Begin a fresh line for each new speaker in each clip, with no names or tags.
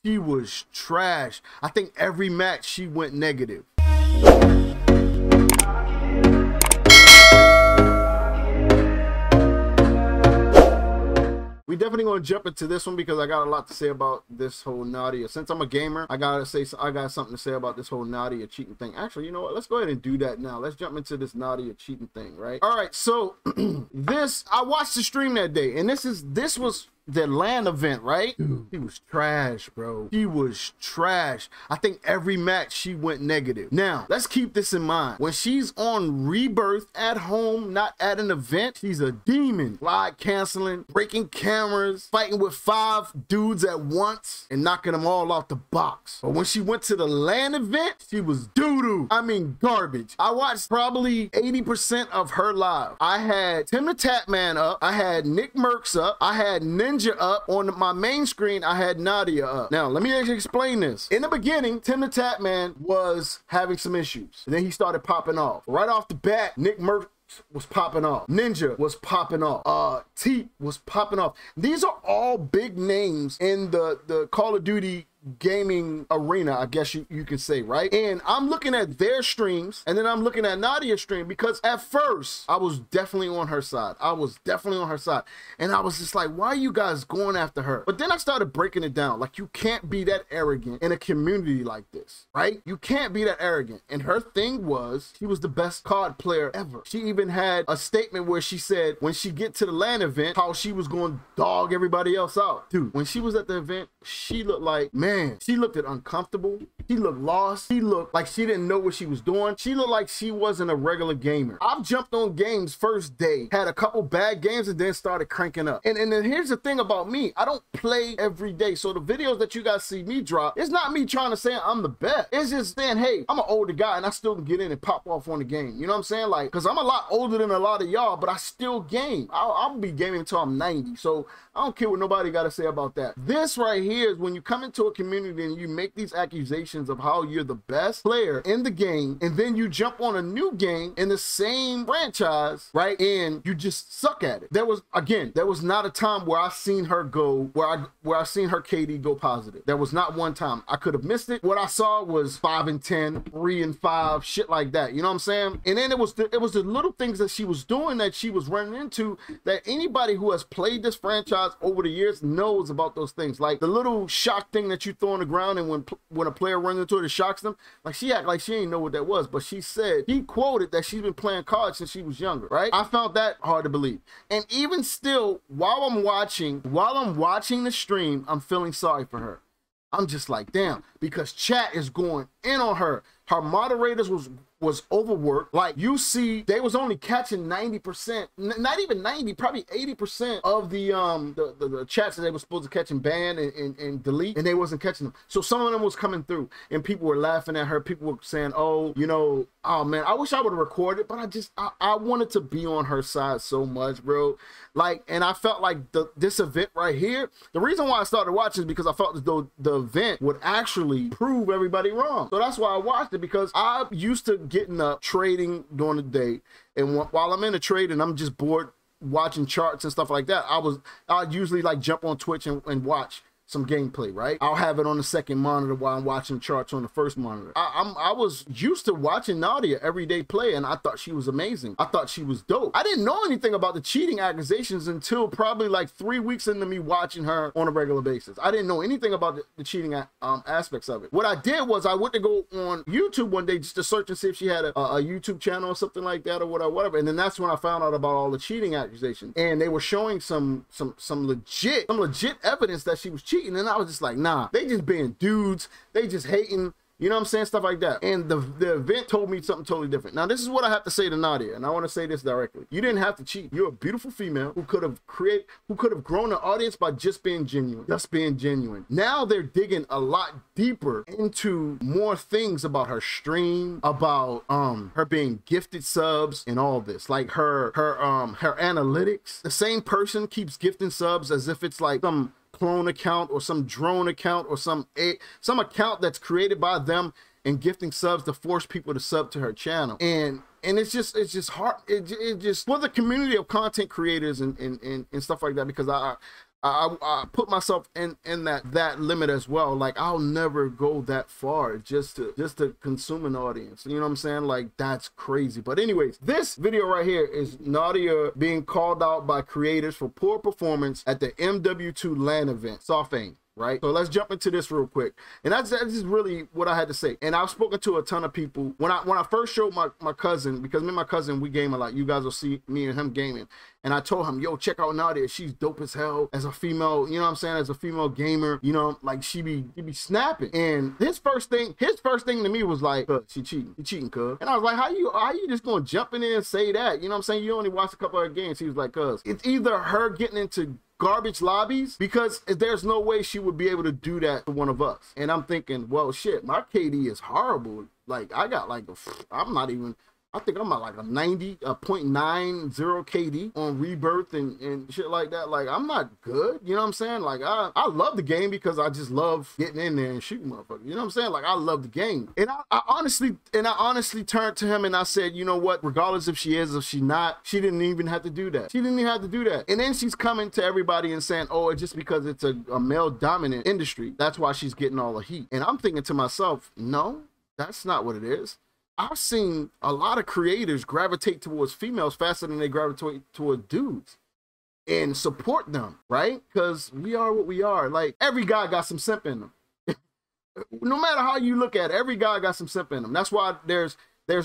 She was trash. I think every match she went negative. We definitely gonna jump into this one because I got a lot to say about this whole Nadia. Since I'm a gamer, I got something to say about this whole Nadia cheating thing. Actually, you know what? Let's go ahead and do that now. Let's jump into this Nadia cheating thing, right? All right, so I watched the stream that day, and this was the LAN event, right? Dude, he was trash, bro. He was trash. I think every match she went negative. Now, let's keep this in mind. When she's on Rebirth at home, not at an event, she's a demon. Slide canceling, breaking cameras, fighting with 5 dudes at once, and knocking them all off the box. But when she went to the LAN event, she was doo-doo. I mean, garbage. I watched probably 80% of her live. I had TimTheTatman up. I had Nick Mercs up. I had Ninja up. On my main screen, I had Nadia up. Now, let me actually explain this. In the beginning, TimTheTatman was having some issues. And then he started popping off. Right off the bat, Nick Mercs was popping off. Ninja was popping off. T was popping off. These are all big names in the Call of Duty gaming arena, I guess you can say, right? And I'm looking at their streams, and then I'm looking at Nadia's stream, because at first I was definitely on her side. And I was just like, why are you guys going after her? But then I started breaking it down. Like, you can't be that arrogant in a community like this, right? You can't be that arrogant. And her thing was, she was the best COD player ever. She even had a statement where she said when she get to the LAN event, how she was going to dog everybody else out. Dude, when she was at the event, she looked like, man, she looked uncomfortable. She looked lost. She looked like she didn't know what she was doing. She looked like she wasn't a regular gamer. I've jumped on games first day, had a couple bad games, and then started cranking up. And then here's the thing about me. I don't play every day. So the videos that you guys see me drop, it's not me trying to say I'm the best. It's just saying, hey, I'm an older guy and I still can get in and pop off on the game. You know what I'm saying? Like, because I'm a lot older than a lot of y'all, but I still game. I'll be gaming until I'm 90. So I don't care what nobody got to say about that. This right here is when you come into a community and you make these accusations of how you're the best player in the game, and then you jump on a new game in the same franchise, right? And you just suck at it. There was not a time where I seen her go, where I seen her KD go positive. There was not one time. I could have missed it. What I saw was 5 and 10, 3 and 5, shit like that. You know what I'm saying? And then it was the little things that she was doing that she was running into that anybody who has played this franchise over the years knows about those things. Like the little shock thing that you throw on the ground, and when a player runs into it, it shocks them. Like, she act like she ain't know what that was, but she quoted that she's been playing cards since she was younger, right? I found that hard to believe. And even still, while I'm watching the stream, I'm feeling sorry for her. I'm just like, damn, because chat is going in on her. Her moderators was overworked. Like, you see, they was only catching 90%, not even 90, probably 80% of the chats that they were supposed to catch and ban and delete, and they wasn't catching them. So some of them was coming through, and people were laughing at her. People were saying, oh, you know, oh man, I wish I would have recorded, but I wanted to be on her side so much, bro. Like, and I felt like this event right here, the reason why I started watching is because I felt as though the event would actually prove everybody wrong. So that's why I watched it, because I'm used to getting up, trading during the day, and while I'm in a trade and I'm just bored watching charts and stuff like that, I'd usually like jump on Twitch and watch some gameplay, right? I'll have it on the second monitor while I'm watching charts on the first monitor. I was used to watching Nadia every day play, and I thought she was amazing. I thought she was dope. I didn't know anything about the cheating accusations until probably like 3 weeks into me watching her on a regular basis. I didn't know anything about the cheating aspects of it. What I did was I went to go on YouTube one day just to search and see if she had a YouTube channel or something like that or whatever. And then that's when I found out about all the cheating accusations. And they were showing some legit evidence that she was cheating. And I was just like, nah, they just being dudes. They just hating. You know what I'm saying? Stuff like that. And the event told me something totally different. Now, this is what I have to say to Nadia, and I want to say this directly. You didn't have to cheat. You're a beautiful female who could have grown an audience by just being genuine. Now they're digging a lot deeper into more things about her stream, about her being gifted subs and all this. Like her analytics. The same person keeps gifting subs as if it's like some clone account or some drone account or some account that's created by them and gifting subs to force people to sub to her channel. And it's just hard. It just for the community of content creators and stuff like that, because I put myself in that limit as well. Like, I'll never go that far just to consume an audience. You know what I'm saying? Like, that's crazy. But anyways, this video right here is Nadia being called out by creators for poor performance at the MW2 LAN event, Softane. Right, so let's jump into this real quick, and that's just really what I had to say. And I've spoken to a ton of people when I first showed my cousin, because me and my cousin, we game a lot. You guys will see me and him gaming, and I told him, yo, check out Nadia, she's dope as hell as a female, you know what I'm saying, as a female gamer, you know, like she be snapping. And his first thing to me was like, she cheating, cuz. And I was like, how you just gonna jump in there and say that? You know what I'm saying? You only watched a couple of games. He was like, cuz it's either her getting into garbage lobbies, because there's no way she would be able to do that to one of us. And I'm thinking, well, shit, my KD is horrible. Like, I got like I think I'm at like a 90.90 KD on Rebirth and shit like that. Like, I'm not good, you know what I'm saying? Like, I love the game because I just love getting in there and shooting motherfuckers, you know what I'm saying? Like, I love the game. And I honestly turned to him and I said, you know what, regardless if she is or she not, she didn't even have to do that. She didn't even have to do that. And then she's coming to everybody and saying, oh, it's just because it's a male dominant industry, that's why she's getting all the heat. And I'm thinking to myself, no, that's not what it is. I've seen a lot of creators gravitate towards females faster than they gravitate towards dudes and support them, right? Because we are what we are. Like, every guy got some simp in them. No matter how you look at it, every guy got some simp in them. That's why there's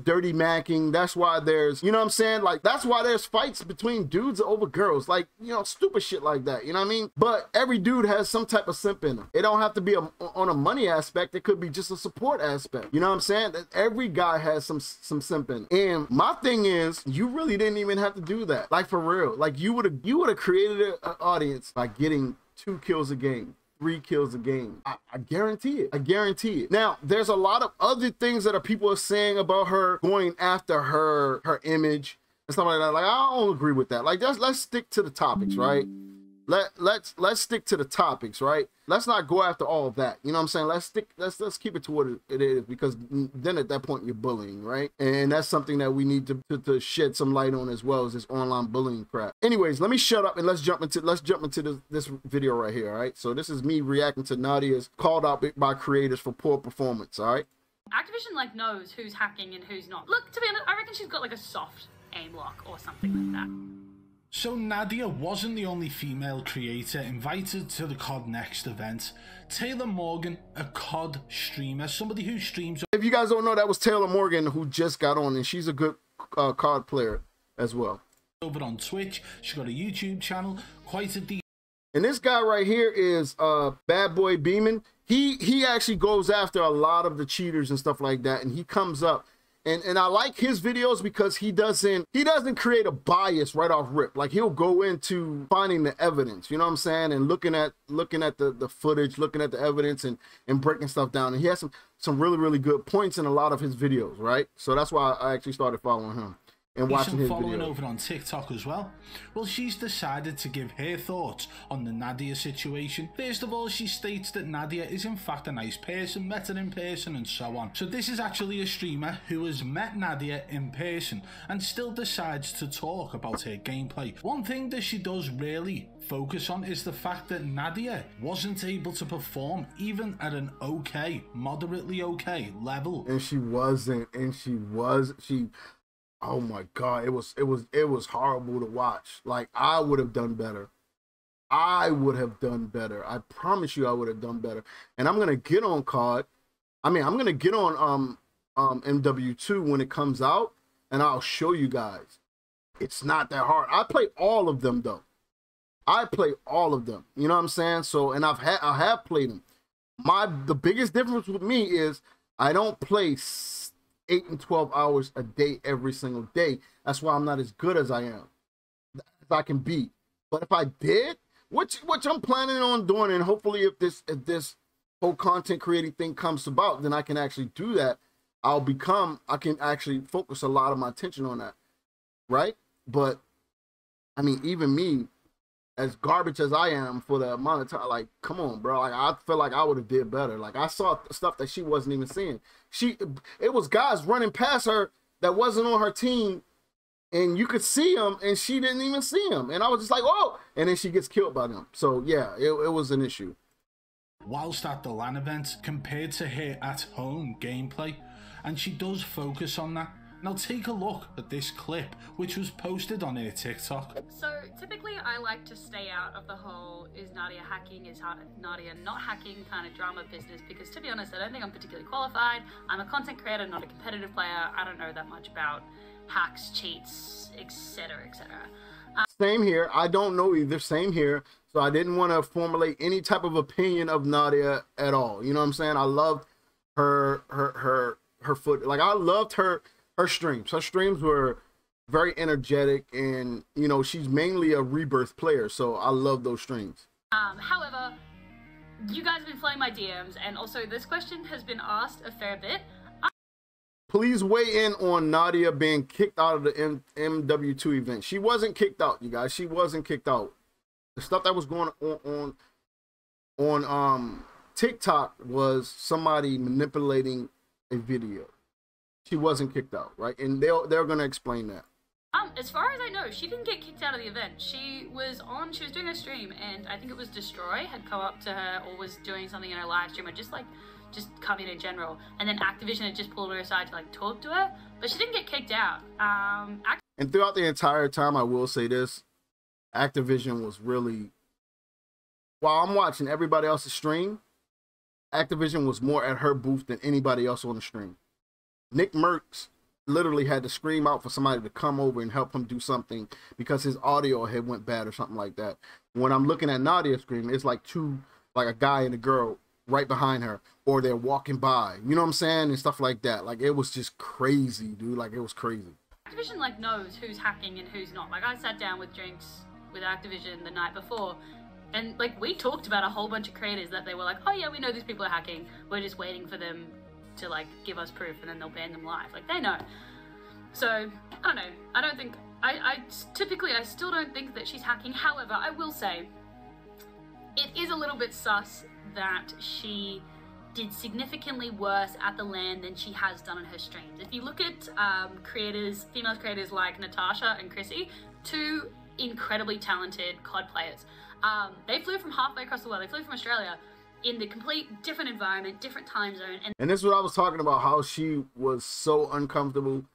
dirty macking. That's why there's, you know what I'm saying? Like, that's why there's fights between dudes over girls. Like, you know, stupid shit like that. You know what I mean? But every dude has some type of simp in him. It don't have to be on a money aspect. It could be just a support aspect. You know what I'm saying? Every guy has some simp in him. And my thing is, you really didn't even have to do that. Like, for real. Like, you would have created an audience by getting 2 kills a game. 3 kills a game. I guarantee it. I guarantee it. Now, there's a lot of other things that people are saying about her going after her image and stuff like that. Like, I don't agree with that. Like, let's stick to the topics, right? Let's stick to the topics, right? Let's not go after all of that. You know what I'm saying? Let's keep it to what it is, because then at that point you're bullying, right? And that's something that we need to shed some light on, as well as this online bullying crap. Anyways, let me shut up and let's jump into this video right here, all right? So this is me reacting to Nadia's called out by creators for poor performance, all right?
Activision like knows who's hacking and who's not. Look, to be honest, I reckon she's got like a soft aim lock or something like that.
So Nadia wasn't the only female creator invited to the COD Next event. Taylor Morgan, a COD streamer, somebody who streams...
If you guys don't know, that was Taylor Morgan who just got on, and she's a good COD player as well.
Over on Twitch, she's got a YouTube channel, quite a deep...
And this guy right here is Bad Boy Beeman. He actually goes after a lot of the cheaters and stuff like that, and he comes up. And I like his videos because he doesn't create a bias right off rip. Like, he'll go into finding the evidence, you know what I'm saying, and looking at the footage, looking at the evidence and breaking stuff down. And he has some really good points in a lot of his videos, right? So that's why I actually started following him and watching his
following
videos.
Over on TikTok as well. Well, she's decided to give her thoughts on the Nadia situation. First of all, she states that Nadia is in fact a nice person, met her in person and so on. So this is actually a streamer who has met Nadia in person and still decides to talk about her gameplay. One thing that she does really focus on is the fact that Nadia wasn't able to perform even at an okay, moderately okay level.
And she wasn't, and she oh my God, it was horrible to watch. Like, I would have done better. I would have done better. I promise you I would have done better. And I'm gonna get on COD. I mean, I'm gonna get on MW2 when it comes out, and I'll show you guys. It's not that hard. I play all of them though. I play all of them. You know what I'm saying? So, and I have played them. The biggest difference with me is I don't play 8 and 12 hours a day every single day. That's why I'm not as good as I am, as I can be. But if I did, which I'm planning on doing, and hopefully if this whole content creating thing comes about, then I can actually do that. I can actually focus a lot of my attention on that, right? But I mean, even me, as garbage as I am for the amount of time, like, come on, bro. Like, I feel like I would have did better. Like, I saw stuff that she wasn't even seeing. It was guys running past her that wasn't on her team, and you could see him, and she didn't even see him. And I was just like, oh, and then she gets killed by them. So yeah, it was an issue.
Whilst at the LAN event, compared to her at-home gameplay, and she does focus on that. Now take a look at this clip, which was posted on her TikTok.
So typically I like to stay out of the whole is Nadia hacking, is Nadia not hacking kind of drama business, because to be honest, I don't think I'm particularly qualified. I'm a content creator, not a competitive player. I don't know that much about hacks, cheats, etc, etc.
Same here. I don't know either. Same here. So I didn't want to formulate any type of opinion of Nadia at all. You know what I'm saying? I loved her foot. Like, I loved her streams. Her streams were very energetic, and you know, she's mainly a Rebirth player, so I love those streams.
However, you guys have been flooding my DMs, and also this question has been asked a fair bit.
Please weigh in on Nadia being kicked out of the MW2 event. She wasn't kicked out, you guys. She wasn't kicked out. The stuff that was going on TikTok was somebody manipulating a video. She wasn't kicked out, right? And they're gonna explain that.
As far as I know, she didn't get kicked out of the event. She was doing a stream, and I think it was Destroy had come up to her, or was doing something in her live stream, or just coming in general. And then Activision had just pulled her aside to like talk to her, but she didn't get kicked out.
And throughout the entire time, I will say this, Activision was really, while I'm watching everybody else's stream, Activision was more at her booth than anybody else on the stream. Nick Merckx literally had to scream out for somebody to come over and help him do something because his audio had went bad or something like that. When I'm looking at Nadia's screen, it's like a guy and a girl right behind her, or they're walking by, you know what I'm saying, and stuff like that. Like, it was just crazy, dude. Like, it was crazy.
Activision like knows who's hacking and who's not. Like, I sat down with drinks with Activision the night before, and like, we talked about a whole bunch of creators that they were like, oh yeah, we know these people are hacking, we're just waiting for them to like give us proof, and then they'll ban them live. Like, they know. So I don't know, I don't think I still don't think that she's hacking. However, I will say it is a little bit sus that she did significantly worse at the LAN than she has done on her streams. If you look at female creators like Natasha and Chrissy, two incredibly talented COD players. They flew from halfway across the world. They flew from Australia in the complete different environment, different time zone.
And this is what I was talking about, how she was so uncomfortable.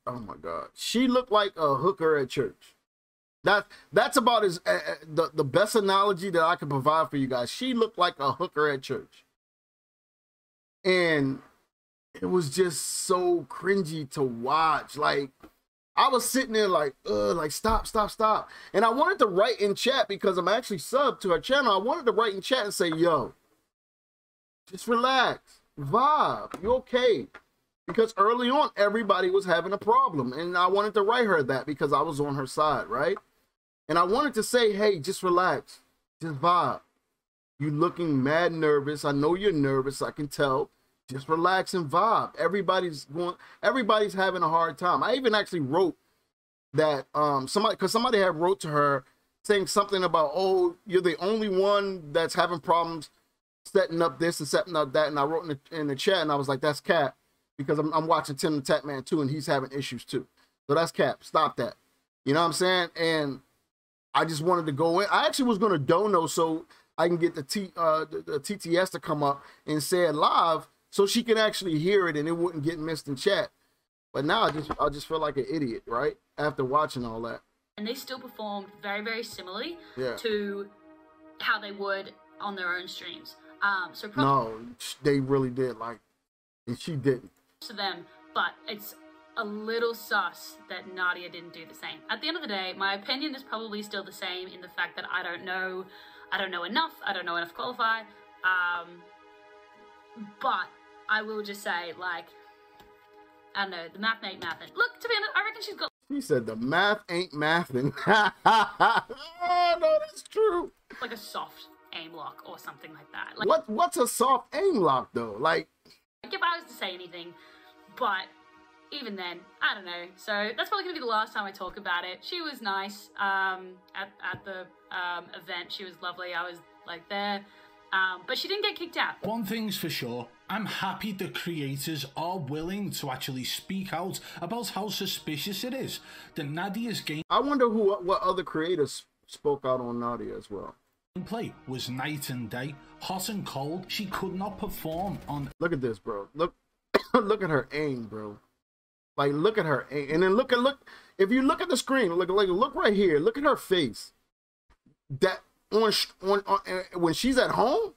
Oh my God. She looked like a hooker at church. That's about as the best analogy that I can provide for you guys. She looked like a hooker at church. And it was just so cringy to watch. Like, I was sitting there like, stop. And I wanted to write in chat, because I'm actually subbed to her channel. I wanted to write in chat and say, yo, just relax, vibe, you okay? Because early on, everybody was having a problem. And I wanted to write her that because I was on her side, right? And I wanted to say, hey, just relax, just vibe. You looking mad nervous. I know you're nervous, I can tell. Just relax and vibe. Everybody's having a hard time. I even actually wrote that somebody had wrote to her saying something about, oh, you're the only one that's having problems setting up this and setting up that. And I wrote in the chat, and I was like, that's Cap, because I'm watching Tim the Tap Man too, and he's having issues too. So that's Cap. Stop that. You know what I'm saying? And I just wanted to go in. I actually was going to dono so I can get the TTS to come up and say it live, so she can actually hear it and it wouldn't get missed in chat. But now I just feel like an idiot, right? After watching all that.
And they still performed very, very similarly to how they would on their own streams.
No, they really did. Like, and she didn't.
To them, but it's a little sus that Nadia didn't do the same. At the end of the day, my opinion is probably still the same in the fact that I don't know enough. I don't know enough to qualify. But I will just say, like, I don't know, the math ain't mathin'. Look, to be honest, I reckon she's got...
She said the math ain't mathin'. Oh, no, that's true.
Like a soft aim lock or something like that. Like,
what's a soft aim lock, though? Like
if I was to say anything, but even then, I don't know. So that's probably going to be the last time I talk about it. She was nice at the event. She was lovely. I was, like, there. But she didn't get kicked out.
One thing's for sure, I'm happy the creators are willing to actually speak out about how suspicious it is that Nadia's
I wonder what other creators spoke out on Nadia as well.
gameplay was night and day, hot and cold. She could not perform on...
Look at this, bro. Look, look at her aim, bro. Like, look at her aim. And then look. If you look at the screen, look right here. Look at her face. That when she's at home,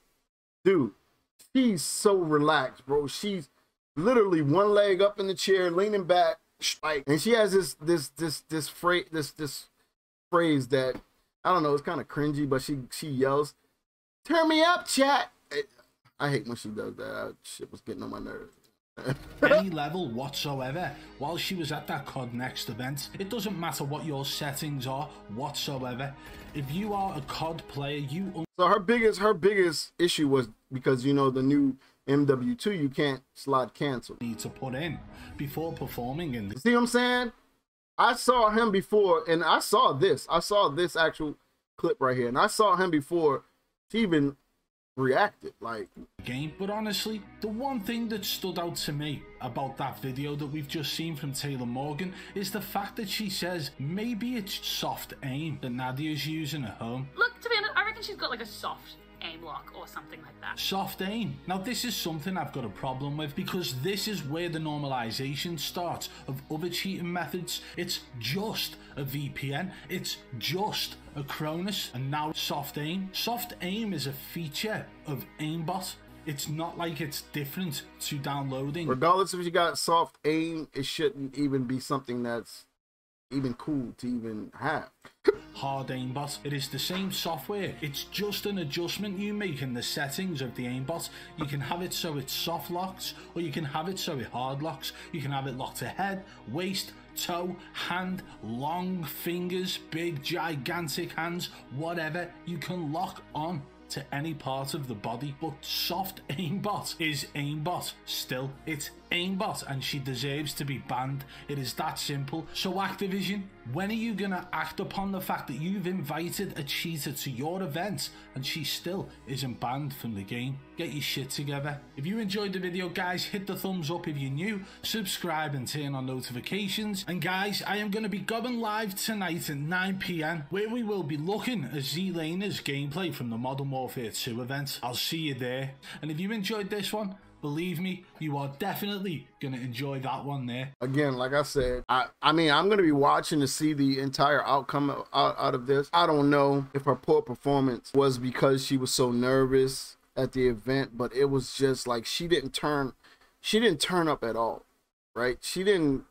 dude, she's so relaxed, bro. She's literally one leg up in the chair, leaning back, like, and she has this phrase that, I don't know, it's kind of cringy, but she yells, "Turn me up, chat." I hate when she does that. That shit was getting on my nerves.
Any level whatsoever while she was at that COD Next event. It doesn't matter what your settings are whatsoever. If you are a COD player,
so her biggest issue was because, you know, the new MW2, you can't slot cancel.
Need to put in before performing in
See what I'm saying? I saw him before, and I saw this actual clip right here, and I saw him before she even reacted like
game. But honestly, the one thing that stood out to me about that video that we've just seen from Taylor Morgan is the fact that she says maybe it's soft aim that Nadia's using at home.
Look, to be honest, I reckon she's got like a soft aim lock or something like that.
Soft aim. Now this is something I've got a problem with, because this is where the normalization starts of other cheating methods. It's just a VPN, it's just a Cronus, and now soft aim. Soft aim is a feature of aimbot. It's not like it's different to downloading.
Regardless if you got soft aim, it shouldn't even be something that's even cool to even have.
Hard aimbot. It is the same software. It's just an adjustment you make in the settings of the aimbot. You can have it so it soft locks, or you can have it so it hard locks. You can have it locked to head, waist, toe, hand, long fingers, big gigantic hands, whatever. You can lock on to any part of the body. But soft aimbot is aimbot still. It's aimbot, and she deserves to be banned. It is that simple. So Activision, when are you gonna act upon the fact that you've invited a cheater to your event and she still isn't banned from the game? Get your shit together. If you enjoyed the video, guys, hit the thumbs up if you're new, subscribe and turn on notifications. And guys, I am going to be going live tonight at 9 PM where we will be looking at Z-Laner's gameplay from the Modern Warfare 2 event. I'll see you there. And if you enjoyed this one, believe me, you are definitely going to enjoy that one there.
Again, like I said, I mean, I'm going to be watching to see the entire outcome out of this. I don't know if her poor performance was because she was so nervous at the event, but it was just like she didn't turn up at all, right? She didn't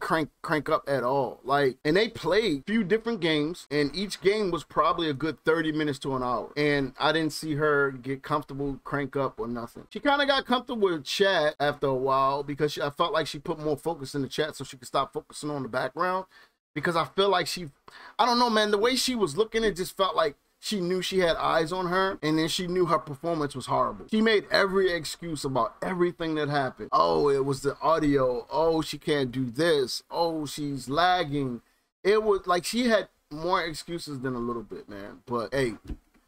crank up at all. Like, and they played a few different games, and each game was probably a good 30 minutes to an hour, and I didn't see her get comfortable, crank up or nothing. She kind of got comfortable with chat after a while, because I felt like she put more focus in the chat so she could stop focusing on the background, because I feel like I don't know, man, the way she was looking, it just felt like she knew she had eyes on her, and then she knew her performance was horrible. She made every excuse about everything that happened. Oh, it was the audio. Oh, she can't do this. Oh, she's lagging. It was like she had more excuses than a little bit, man. But hey,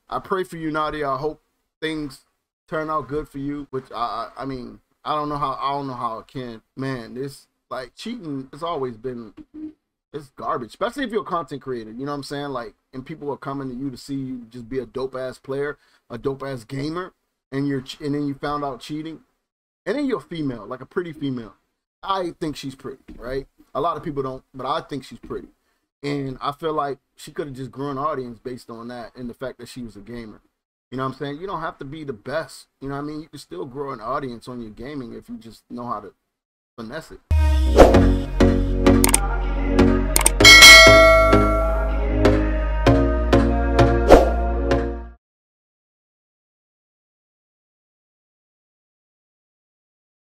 I pray for you, Nadia. I hope things turn out good for you. Which I mean, I don't know how it can. Man, this, like, cheating has always been, it's garbage, especially if you're a content creator, you know what I'm saying? Like, and people are coming to you to see you just be a dope ass player, a dope ass gamer, and then you found out cheating, and then you're a female, like a pretty female. I think she's pretty, right? A lot of people don't, but I think she's pretty, and I feel like she could have just grown an audience based on that and the fact that she was a gamer. You know what I'm saying? You don't have to be the best. You know what I mean? You can still grow an audience on your gaming if you just know how to finesse it.